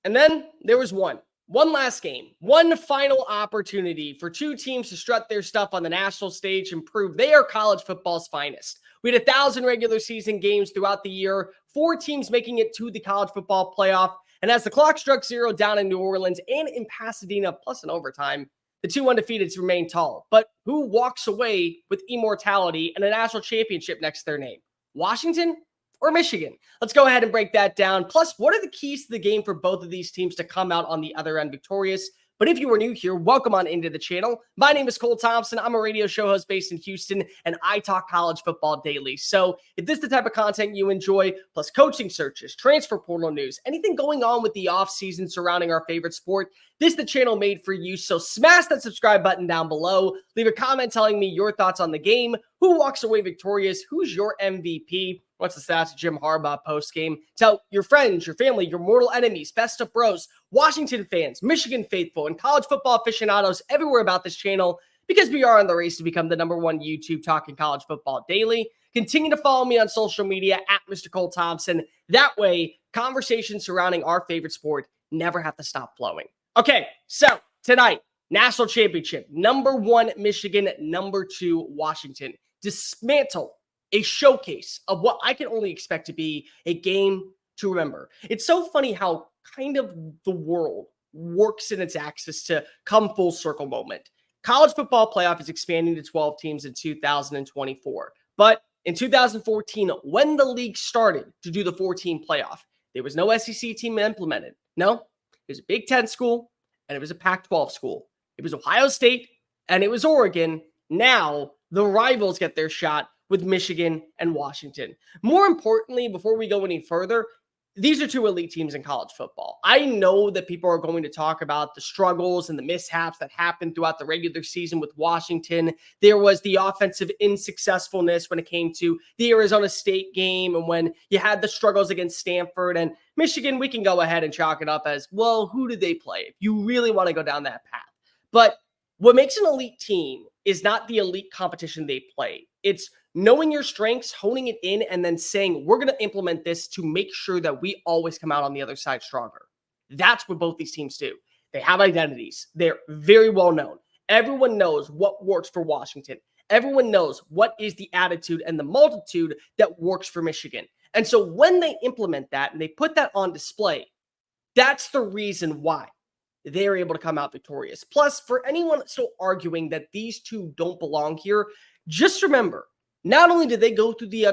And then there was one last game, one final opportunity for two teams to strut their stuff on the national stage and prove they are college football's finest. We had 1,000 regular season games throughout the year, 4 teams making it to the college football playoff. And as the clock struck 0 down in New Orleans and in Pasadena, plus in overtime, the 2 undefeateds remain tall. But who walks away with immortality and a national championship next to their name? Washington or Michigan? Let's go ahead and break that down. Plus, what are the keys to the game for both of these teams to come out on the other end victorious? But if you are new here, welcome on into the channel. My name is Cole Thompson. I'm a radio show host based in Houston, and I talk college football daily. So if this is the type of content you enjoy, plus coaching searches, transfer portal news, anything going on with the offseason surrounding our favorite sport, this is the channel made for you. So smash that subscribe button down below. Leave a comment telling me your thoughts on the game, who walks away victorious, who's your MVP, what's the stats of Jim Harbaugh post-game. Tell your friends, your family, your mortal enemies, best of bros, Washington fans, Michigan faithful, and college football aficionados everywhere about this channel, because we are on the race to become the #1 YouTube talking college football daily. Continue to follow me on social media at Mr. Cole Thompson. That way, conversations surrounding our favorite sport never have to stop flowing. Okay, so tonight, national championship, #1 Michigan, #2 Washington. Dismantle a showcase of what I can only expect to be a game to remember. It's so funny how kind of the world works in its axis to come full circle moment. College football playoff is expanding to 12 teams in 2024. But in 2014, when the league started to do the 14 playoff, there was no SEC team implemented. No, it was a Big Ten school and it was a Pac-12 school. It was Ohio State and it was Oregon. Now the rivals get their shot with Michigan and Washington. More importantly, before we go any further, these are 2 elite teams in college football. I know that people are going to talk about the struggles and the mishaps that happened throughout the regular season with Washington. There was the offensive insuccessfulness when it came to the Arizona State game, and when you had the struggles against Stanford and Michigan, we can go ahead and chalk it up as, well, who did they play? If you really want to go down that path. But what makes an elite team is not the elite competition they play. It's knowing your strengths, honing it in, and then saying, we're going to implement this to make sure that we always come out on the other side stronger. That's what both these teams do. They have identities. They're very well known. Everyone knows what works for Washington. Everyone knows what is the attitude and the multitude that works for Michigan. And so when they implement that and they put that on display, that's the reason why they're able to come out victorious. Plus, for anyone still arguing that these two don't belong here, just remember, not only did they go through the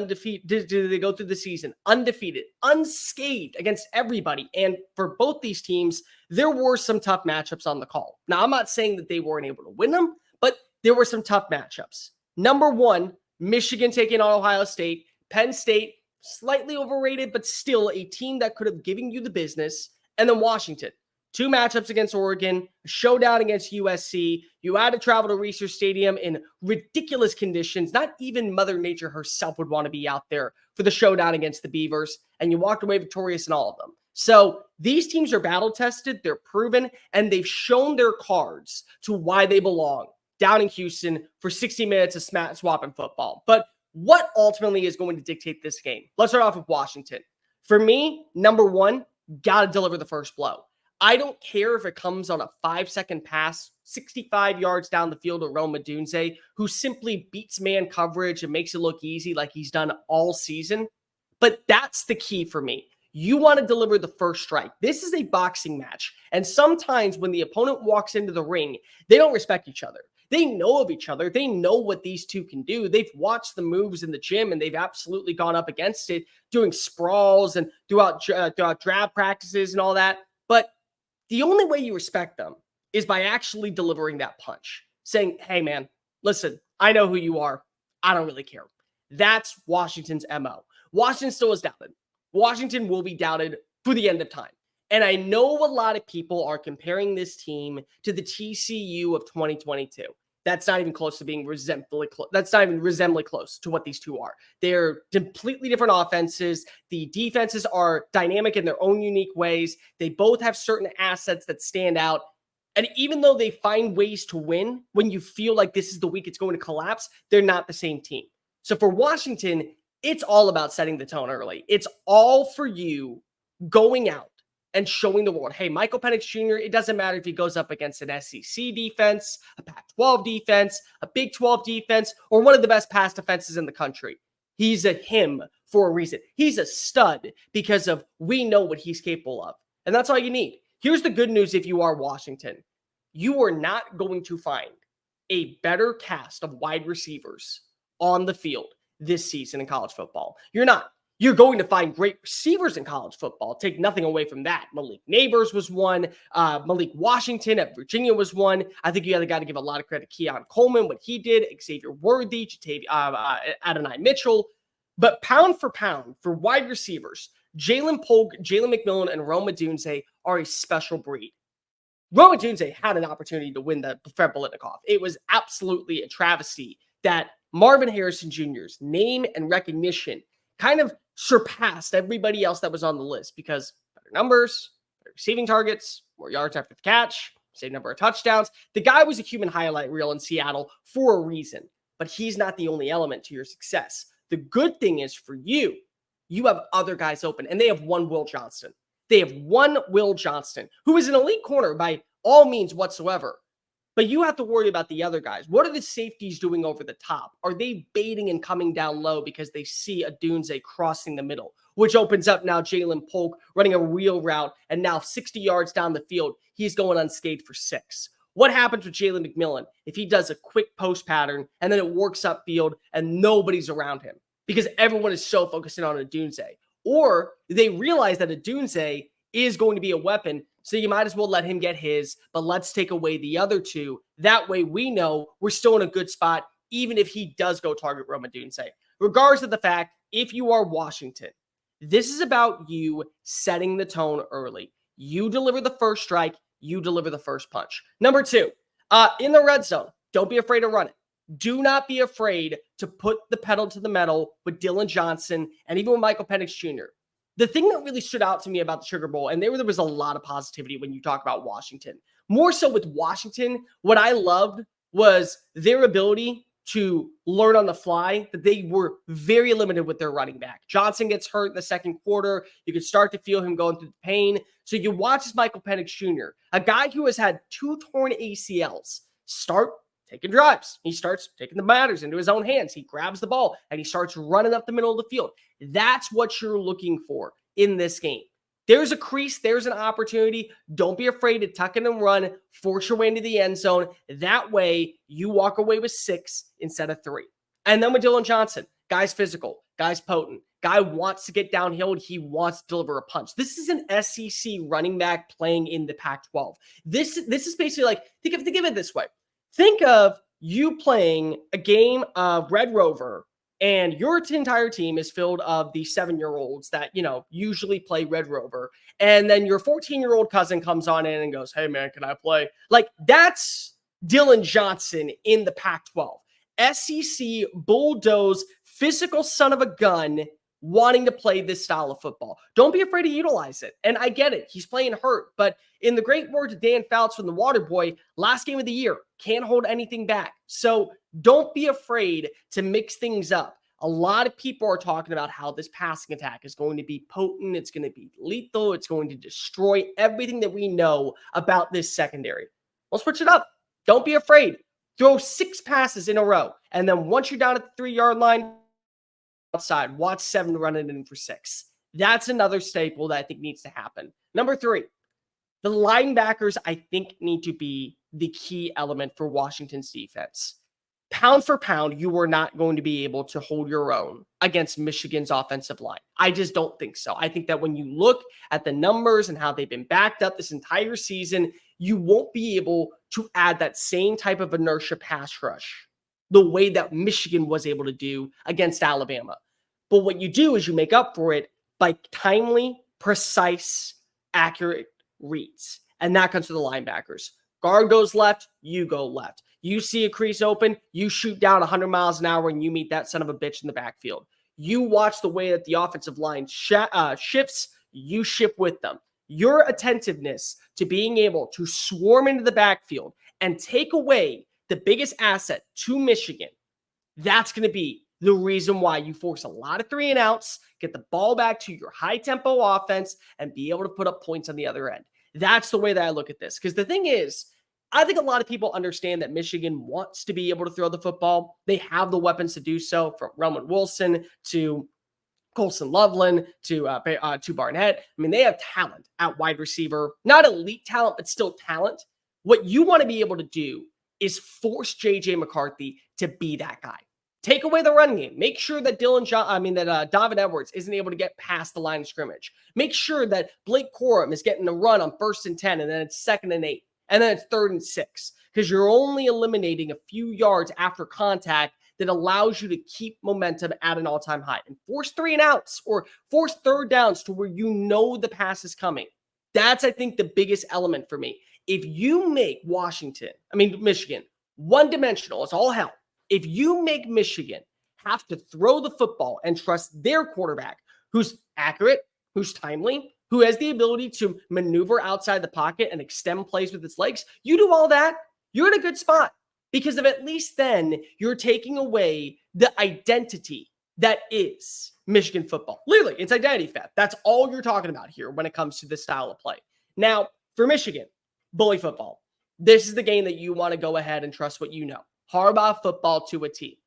did they go through the season undefeated, unscathed against everybody, and for both these teams, there were some tough matchups on the call. Now, I'm not saying that they weren't able to win them, but there were some tough matchups. #1, Michigan taking on Ohio State. Penn State, slightly overrated, but still a team that could have given you the business. And then Washington. 2 matchups against Oregon, a showdown against USC. You had to travel to Research Stadium in ridiculous conditions. Not even Mother Nature herself would want to be out there for the showdown against the Beavers, and you walked away victorious in all of them. So these teams are battle-tested, they're proven, and they've shown their cards to why they belong down in Houston for 60 minutes of swapping football. But what ultimately is going to dictate this game? Let's start off with Washington. For me, #1, got to deliver the first blow. I don't care if it comes on a 5-second pass, 65 yards down the field to Rome Odunze, who simply beats man coverage and makes it look easy like he's done all season. But that's the key for me. You want to deliver the first strike. This is a boxing match. And sometimes when the opponent walks into the ring, they don't respect each other. They know of each other. They know what these two can do. They've watched the moves in the gym, and they've absolutely gone up against it, doing sprawls and throughout draft practices and all that. But the only way you respect them is by actually delivering that punch, saying, hey, man, listen, I know who you are. I don't really care. That's Washington's MO. Washington still is doubted. Washington will be doubted for the end of time. And I know a lot of people are comparing this team to the TCU of 2022. That's not even close to being resembling close. That's not even resembling close to what these two are. They're completely different offenses. The defenses are dynamic in their own unique ways. They both have certain assets that stand out. And even though they find ways to win, when you feel like this is the week it's going to collapse, they're not the same team. So for Washington, it's all about setting the tone early. It's all for you going out and showing the world, hey, Michael Penix Jr., it doesn't matter if he goes up against an SEC defense, a Pac-12 defense, a Big 12 defense, or one of the best pass defenses in the country. He's a him for a reason. He's a stud because of we know what he's capable of. And that's all you need. Here's the good news if you are Washington. You are not going to find a better cast of wide receivers on the field this season in college football. You're not. You're going to find great receivers in college football. Take nothing away from that. Malik Neighbors was one. Malik Washington at Virginia was one. I think you got to give a lot of credit to Keon Coleman, what he did, Xavier Worthy, Adonai Mitchell. But pound for pound, for wide receivers, Jalen Polk, Jalen McMillan, and Rome Odunze are a special breed. Rome Odunze had an opportunity to win the Fred Biletnikoff. It was absolutely a travesty that Marvin Harrison Jr.'s name and recognition kind of surpassed everybody else that was on the list because better numbers, better receiving targets, more yards after the catch, same number of touchdowns. The guy was a human highlight reel in Seattle for a reason, but he's not the only element to your success. The good thing is for you, you have other guys open, and they have one Will Johnston. They have one Will Johnston, who is an elite corner by all means whatsoever. But you have to worry about the other guys. What are the safeties doing over the top? Are they baiting and coming down low because they see Odunze crossing the middle, which opens up now Jalen Polk running a wheel route, and now 60 yards down the field, he's going unscathed for 6. What happens with Jalen McMillan if he does a quick post pattern and then it works upfield and nobody's around him because everyone is so focused in on Odunze? Or they realize that Odunze is going to be a weapon, so you might as well let him get his, but let's take away the other two. That way we know we're still in a good spot, even if he does go target Rome Odunze. Regardless of the fact, if you are Washington, this is about you setting the tone early. You deliver the first strike, you deliver the first punch. Number 2, in the red zone, don't be afraid to run it. Do not be afraid to put the pedal to the metal with Dylan Johnson and even with Michael Penix Jr. The thing that really stood out to me about the Sugar Bowl, and there was a lot of positivity when you talk about Washington. More so with Washington, what I loved was their ability to learn on the fly, that they were very limited with their running back. Johnson gets hurt in the second quarter. You can start to feel him going through the pain. So you watch Michael Penix Jr., a guy who has had 2 torn ACLs, start taking drives. He starts taking the matters into his own hands. He grabs the ball and he starts running up the middle of the field. That's what you're looking for in this game. There's a crease. There's an opportunity. Don't be afraid to tuck in and run. Force your way into the end zone. That way, you walk away with 6 instead of 3. And then with Dylan Johnson, guy's physical, guy's potent. Guy wants to get downhill and he wants to deliver a punch. This is an SEC running back playing in the Pac-12. This is basically like, think of it this way. Think of you playing a game of Red Rover and your entire team is filled of the 7-year-olds that, usually play Red Rover. And then your 14-year-old cousin comes on in and goes, hey, man, can I play? Like, that's Dylan Johnson in the Pac-12. SEC bulldoze, physical son of a gun, wanting to play this style of football. Don't be afraid to utilize it. And I get it. He's playing hurt. But in the great words of Dan Fouts from the Water Boy, last game of the year, can't hold anything back. So don't be afraid to mix things up. A lot of people are talking about how this passing attack is going to be potent. It's going to be lethal. It's going to destroy everything that we know about this secondary. Well, switch it up. Don't be afraid. Throw 6 passes in a row. And then once you're down at the 3-yard line, outside, watch 7 running in for 6. That's another staple that I think needs to happen. Number 3, the linebackers, I think, need to be the key element for Washington's defense. Pound for pound, you are not going to be able to hold your own against Michigan's offensive line. I just don't think so. I think that when you look at the numbers and how they've been backed up this entire season, you won't be able to add that same type of inertia pass rush the way that Michigan was able to do against Alabama. But what you do is you make up for it by timely, precise, accurate reads. And that comes to the linebackers. Guard goes left, you go left. You see a crease open, you shoot down 100 miles an hour and you meet that son of a bitch in the backfield. You watch the way that the offensive line shifts, you shift with them. Your attentiveness to being able to swarm into the backfield and take away the biggest asset to Michigan, that's going to be the reason why you force a lot of 3-and-outs, get the ball back to your high-tempo offense, and be able to put up points on the other end. That's the way that I look at this. Because the thing is, I think a lot of people understand that Michigan wants to be able to throw the football. They have the weapons to do so, from Roman Wilson to Colson Loveland to Barnett. I mean, they have talent at wide receiver, not elite talent, but still talent. What you want to be able to do is force JJ McCarthy to be that guy. Take away the run game. Make sure that Donovan Edwards isn't able to get past the line of scrimmage. Make sure that Blake Corum is getting a run on 1st and 10, and then it's 2nd and 8, and then it's 3rd and 6, because you're only eliminating a few yards after contact that allows you to keep momentum at an all-time high. And force 3-and-outs or force 3rd downs to where you know the pass is coming. That's, I think, the biggest element for me. If you make Michigan, one-dimensional, it's all hell. If you make Michigan have to throw the football and trust their quarterback, who's accurate, who's timely, who has the ability to maneuver outside the pocket and extend plays with its legs, you do all that, you're in a good spot. Because at least then you're taking away the identity that is Michigan football. Literally, it's identity theft. That's all you're talking about here when it comes to this style of play. Now, for Michigan, bully football. This is the game that you want to go ahead and trust what you know. Harbaugh football to a T.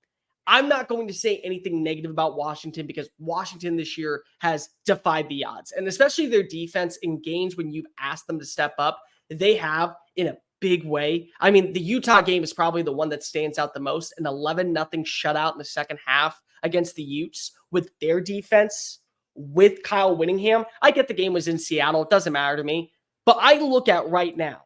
I'm not going to say anything negative about Washington because Washington this year has defied the odds. And especially their defense in games when you've asked them to step up, they have in a big way. I mean, the Utah game is probably the one that stands out the most. An 11-0 shutout in the second half against the Utes with their defense, with Kyle Whittingham. I get the game was in Seattle. It doesn't matter to me. But I look at right now,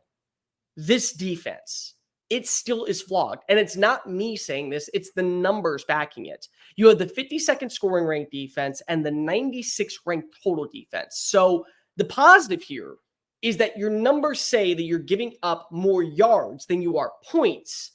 this defense, it still is flawed. And it's not me saying this. It's the numbers backing it. You have the 52nd scoring ranked defense and the 96th ranked total defense. So the positive here is that your numbers say that you're giving up more yards than you are points,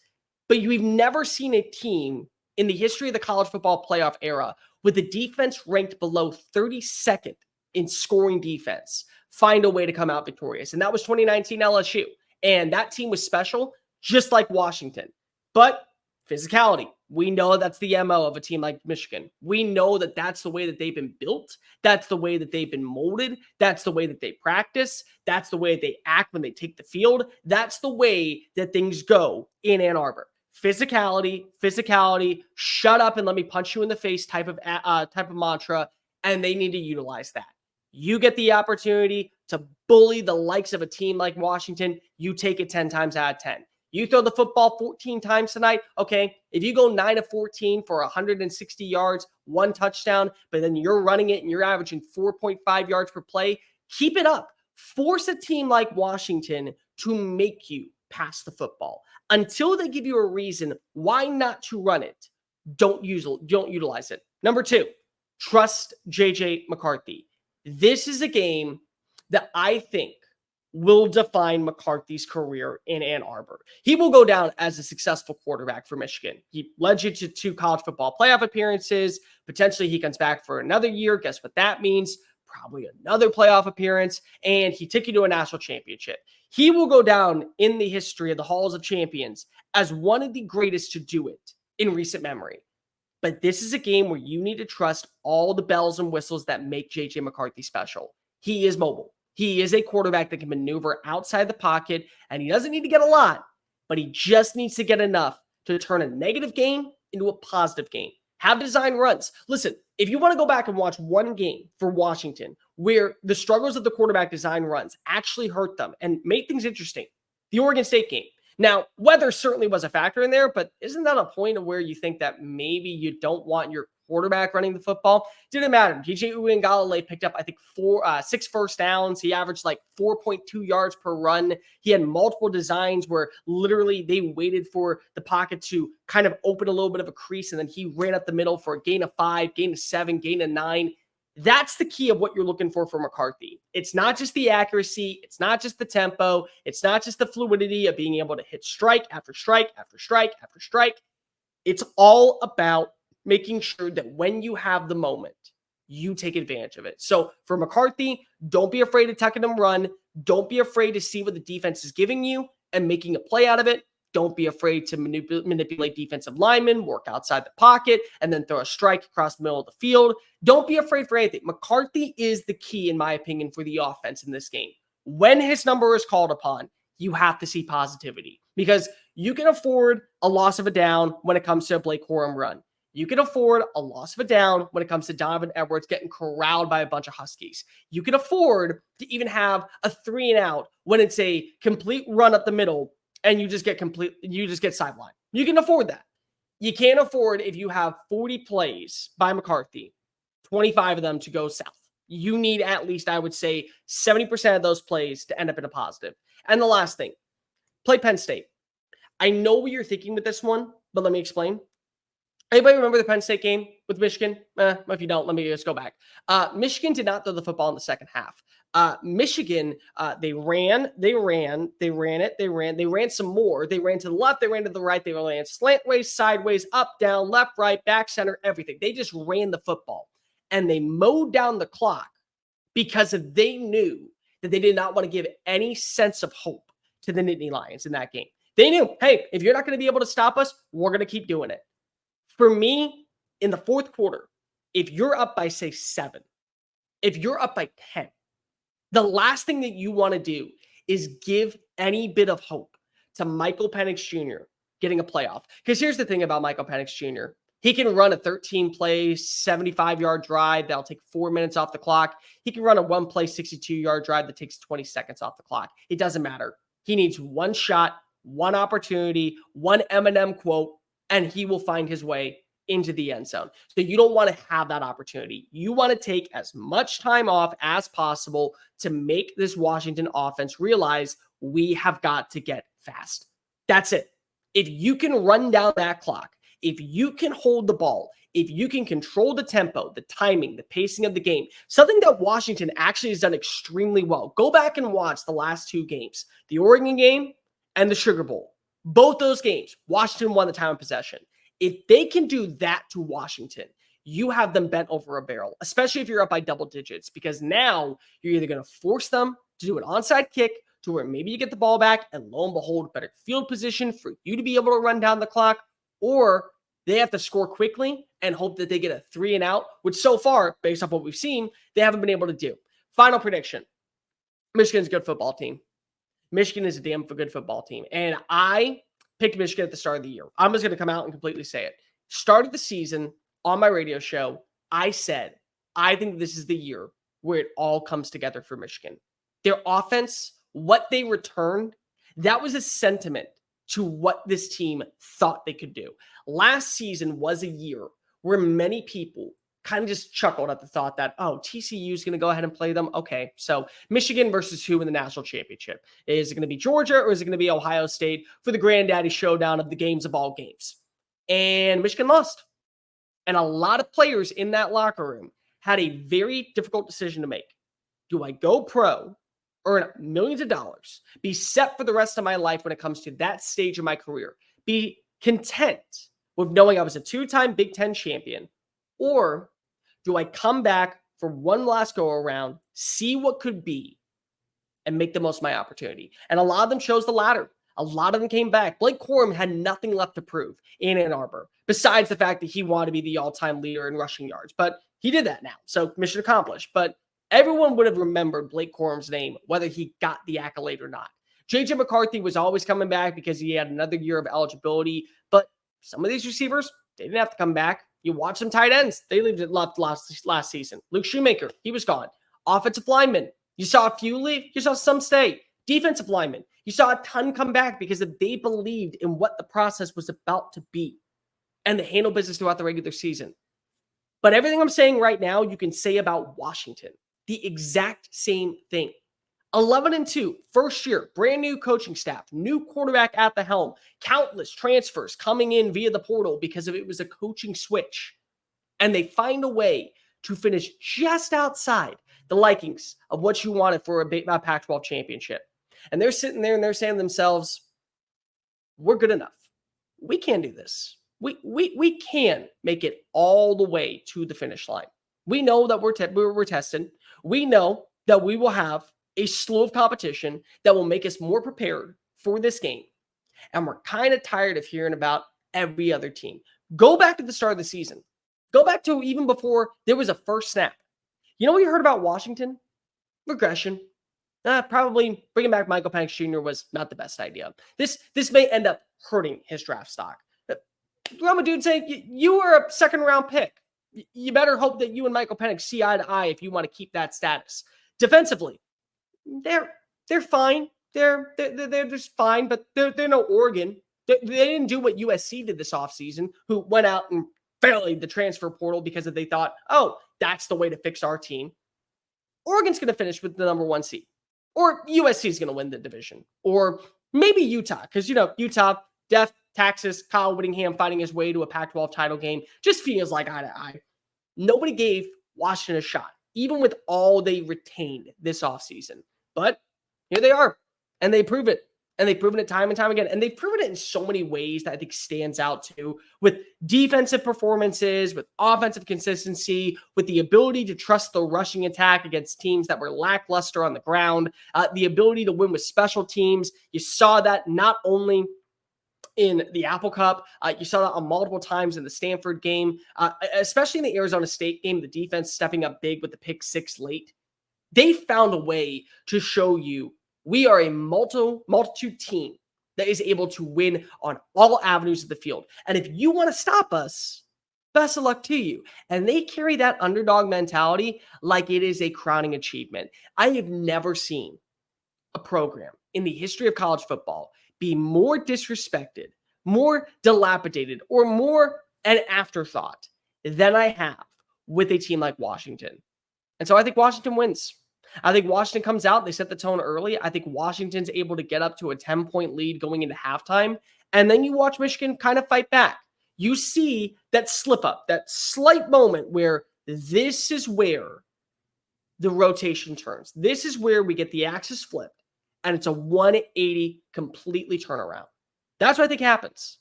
but we've never seen a team in the history of the college football playoff era with a defense ranked below 32nd in scoring defense find a way to come out victorious. And that was 2019 LSU. And that team was special, just like Washington. But physicality, we know that's the MO of a team like Michigan. We know that that's the way that they've been built. That's the way that they've been molded. That's the way that they practice. That's the way they act when they take the field. That's the way that things go in Ann Arbor. Physicality, shut up and let me punch you in the face type of mantra, and they need to utilize that. You get the opportunity to bully the likes of a team like Washington, you take it 10 times out of 10. You throw the football 14 times tonight, okay, if you go 9 of 14 for 160 yards, 1 touchdown, but then you're running it and you're averaging 4.5 yards per play, keep it up. Force a team like Washington to make you pass the football. Until they give you a reason why not to run it, don't utilize it. Number 2, trust JJ McCarthy. This is a game that I think will define McCarthy's career in Ann Arbor. He will go down as a successful quarterback for Michigan. He led you to 2 college football playoff appearances. Potentially he comes back for another year. Guess what that means? Probably another playoff appearance. And he took you to a national championship. He will go down in the history of the Halls of Champions as one of the greatest to do it in recent memory. But this is a game where you need to trust all the bells and whistles that make JJ McCarthy special. He is mobile. He is a quarterback that can maneuver outside the pocket, and he doesn't need to get a lot, but he just needs to get enough to turn a negative game into a positive game. Have design runs. Listen, if you want to go back and watch one game for Washington where the struggles of the quarterback design runs actually hurt them and made things interesting, the Oregon State game. Now, weather certainly was a factor in there, but isn't that a point of where you think that maybe you don't want your quarterback running the football? Didn't matter. DJ Uiagalelei picked up, I think, 6 first downs. He averaged like 4.2 yards per run. He had multiple designs where literally they waited for the pocket to kind of open a little bit of a crease, and then he ran up the middle for a gain of 5, gain of 7, gain of 9. That's the key of what you're looking for McCarthy. It's not just the accuracy. It's not just the tempo. It's not just the fluidity of being able to hit strike after strike after strike after strike. It's all about making sure that when you have the moment, you take advantage of it. So for McCarthy, don't be afraid to tuck in and run. Don't be afraid to see what the defense is giving you and making a play out of it. Don't be afraid to manipulate defensive linemen, work outside the pocket, and then throw a strike across the middle of the field. Don't be afraid for anything. McCarthy is the key, in my opinion, for the offense in this game. When his number is called upon, you have to see positivity because you can afford a loss of a down when it comes to a Blake Corum run. You can afford a loss of a down when it comes to Donovan Edwards getting corralled by a bunch of Huskies. You can afford to even have a 3-and-out when it's a complete run up the middle and you just get sidelined. You can afford that. You can't afford if you have 40 plays by McCarthy, 25 of them to go south. You need at least, I would say, 70% of those plays to end up in a positive. And the last thing, play Penn State. I know what you're thinking with this one, but let me explain. Anybody remember the Penn State game with Michigan? If you don't, let me just go back. Michigan did not throw the football in the second half. Michigan, they ran some more. They ran to the left, they ran to the right, they ran slantways, sideways, up, down, left, right, back, center, everything. They just ran the football and they mowed down the clock because they knew that they did not want to give any sense of hope to the Nittany Lions in that game. They knew, hey, if you're not going to be able to stop us, we're going to keep doing it. For me, in the fourth quarter, if you're up by, say, 7, if you're up by 10, the last thing that you want to do is give any bit of hope to Michael Penix Jr. getting a playoff. Because here's the thing about Michael Penix Jr. He can run a 13-play, 75-yard drive that'll take 4 minutes off the clock. He can run a 1-play, 62-yard drive that takes 20 seconds off the clock. It doesn't matter. He needs one shot, one opportunity, one Eminem quote, and he will find his way into the end zone. So you don't want to have that opportunity. You want to take as much time off as possible to make this Washington offense realize we have got to get fast. That's it. If you can run down that clock, if you can hold the ball, if you can control the tempo, the timing, the pacing of the game, something that Washington actually has done extremely well. Go back and watch the last 2 games, the Oregon game and the Sugar Bowl. Both those games, Washington won the time of possession. If they can do that to Washington, you have them bent over a barrel, especially if you're up by double digits, because now you're either going to force them to do an onside kick to where maybe you get the ball back and lo and behold, better field position for you to be able to run down the clock, or they have to score quickly and hope that they get a 3-and-out, which so far, based off what we've seen, they haven't been able to do. Final prediction. Michigan's a good football team. Michigan is a damn good football team. And I picked Michigan at the start of the year. I'm just going to come out and completely say it. Start of the season on my radio show, I said, I think this is the year where it all comes together for Michigan. Their offense, what they returned, that was a sentiment to what this team thought they could do. Last season was a year where many people kind of just chuckled at the thought that, oh, TCU is going to go ahead and play them. Okay, so Michigan versus who in the national championship? Is it going to be Georgia or is it going to be Ohio State for the granddaddy showdown of the games of all games? And Michigan lost. And a lot of players in that locker room had a very difficult decision to make. Do I go pro, earn millions of dollars, be set for the rest of my life when it comes to that stage of my career, be content with knowing I was a 2-time Big Ten champion, or do I come back for one last go around, see what could be, and make the most of my opportunity? And a lot of them chose the latter. A lot of them came back. Blake Corum had nothing left to prove in Ann Arbor, besides the fact that he wanted to be the all-time leader in rushing yards. But he did that now, so mission accomplished. But everyone would have remembered Blake Corum's name, whether he got the accolade or not. J.J. McCarthy was always coming back because he had another year of eligibility. But some of these receivers, they didn't have to come back. You watch some tight ends. They left last season. Luke Shoemaker, he was gone. Offensive linemen, you saw a few leave. You saw some stay. Defensive linemen, you saw a ton come back because they believed in what the process was about to be and they handle business throughout the regular season. But everything I'm saying right now, you can say about Washington. The exact same thing. 11-2, first year, brand new coaching staff, new quarterback at the helm, countless transfers coming in via the portal because it was a coaching switch. And they find a way to finish just outside the likings of what you wanted for a Pac-12 championship. And they're sitting there and they're saying to themselves, we're good enough. We can do this. We can make it all the way to the finish line. We know that we're tested. We know that we will have a slew of competition that will make us more prepared for this game. And we're kind of tired of hearing about every other team. Go back to the start of the season. Go back to even before there was a first snap. You know what you heard about Washington? Regression. Probably bringing back Michael Penix Jr. was not the best idea. This may end up hurting his draft stock. I'm a dude saying you were a second round pick. You better hope that you and Michael Penix see eye to eye if you want to keep that status. Defensively, they're fine. They're just fine, but they're no Oregon. They didn't do what USC did this offseason, who went out and failed the transfer portal because they thought, oh, that's the way to fix our team. Oregon's going to finish with the number 1 seed, or USC is going to win the division, or maybe Utah, because, Utah, Def, Texas, Kyle Whittingham finding his way to a Pac-12 title game just feels like eye to eye. Nobody gave Washington a shot, even with all they retained this offseason. But here they are, and they prove it. And they've proven it time and time again. And they've proven it in so many ways that I think stands out too, with defensive performances, with offensive consistency, with the ability to trust the rushing attack against teams that were lackluster on the ground, the ability to win with special teams. You saw that not only in the Apple Cup, you saw that on multiple times in the Stanford game, especially in the Arizona State game, the defense stepping up big with the pick 6 late. They found a way to show you we are a multitude team that is able to win on all avenues of the field. And if you want to stop us, best of luck to you. And they carry that underdog mentality like it is a crowning achievement. I have never seen a program in the history of college football be more disrespected, more dilapidated, or more an afterthought than I have with a team like Washington. And so I think Washington wins. I think Washington comes out, they set the tone early. I think Washington's able to get up to a 10-point lead going into halftime. And then you watch Michigan kind of fight back. You see that slip up, that slight moment where this is where the rotation turns. This is where we get the axis flipped, and it's a 180 completely turnaround. That's what I think happens.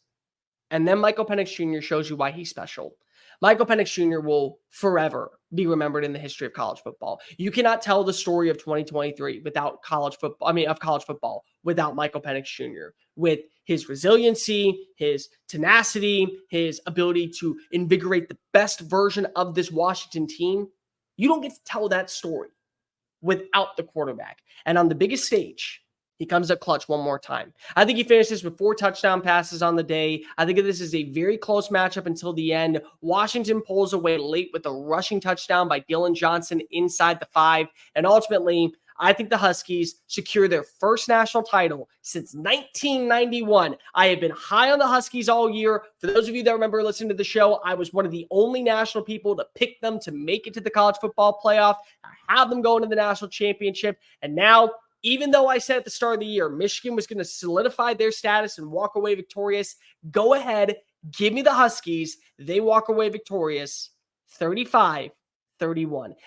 And then Michael Penix Jr. shows you why he's special. Michael Penix Jr. will forever be remembered in the history of college football. You cannot tell the story of 2023 without college football without Michael Penix Jr. With his resiliency, his tenacity, his ability to invigorate the best version of this Washington team. You don't get to tell that story without the quarterback. And on the biggest stage, he comes up clutch one more time. I think he finishes with 4 touchdown passes on the day. I think this is a very close matchup until the end. Washington pulls away late with a rushing touchdown by Dylan Johnson inside the 5. And ultimately, I think the Huskies secure their first national title since 1991. I have been high on the Huskies all year. For those of you that remember listening to the show, I was one of the only national people to pick them to make it to the college football playoff. I have them going to the national championship. And now, even though I said at the start of the year, Michigan was going to solidify their status and walk away victorious, go ahead, give me the Huskies. They walk away victorious, 35-31.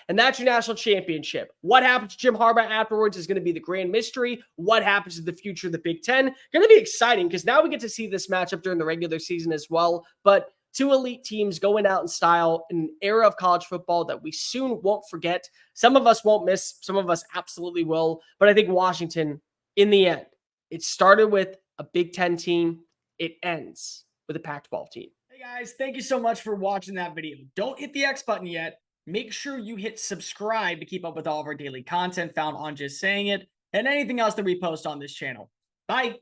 And that's your national championship. What happens to Jim Harbaugh afterwards is going to be the grand mystery. What happens in the future of the Big Ten? Going to be exciting because now we get to see this matchup during the regular season as well. But 2 elite teams going out in style in an era of college football that we soon won't forget. Some of us won't miss. Some of us absolutely will. But I think Washington, in the end, it started with a Big Ten team. It ends with a Pac-12 team. Hey guys, thank you so much for watching that video. Don't hit the X button yet. Make sure you hit subscribe to keep up with all of our daily content found on Just Saying It and anything else that we post on this channel. Bye.